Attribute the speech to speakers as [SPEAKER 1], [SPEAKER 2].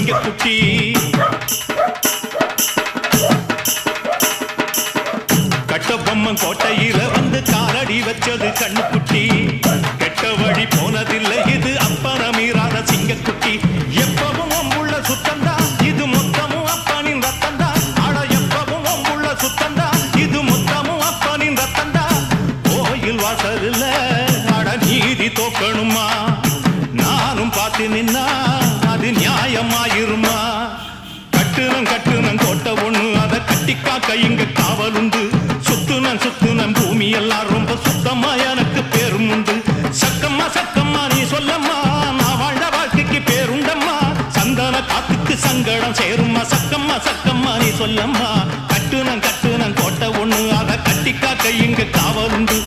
[SPEAKER 1] சிங்கக்குட்டி கட்டபொம்மன் கோட்டையில வந்து காலடி வச்சது கண்ணுக்குட்டி கெட்ட வழி போனதில்லை இது அப்பன மீறாத சிங்கக்குட்டி எப்பவும் அம்புள்ள சுத்தந்தா இது மொத்தமும் அப்பனின் ரத்தந்தா ஆட எப்பவும் அம்புள்ள சுத்தந்தா இது மொத்தமும் அப்பனின் ரத்தந்தா கோயில் வாசல்ல ஆட நீதி தோக்கணுமா நானும் பார்த்து நின்னா அது நியாயமாயிருமா கட்டுனம் கோட்டை ஒண்ணு அதை கட்டிக்காக்க இங்க காவலுண்டு சுத்துனம் பூமி எல்லாம் ரொம்ப சுத்தமா எனக்கு பேரும் உண்டு சக்கம்மா நீ சொல்லம்மா நான் வாழ்ந்த வாழ்க்கைக்கு பேருண்டம்மா சந்தன காத்துக்கு சங்கடம் சேரும்மா சக்கம்மா நீ சொல்லம்மா கட்டுனம்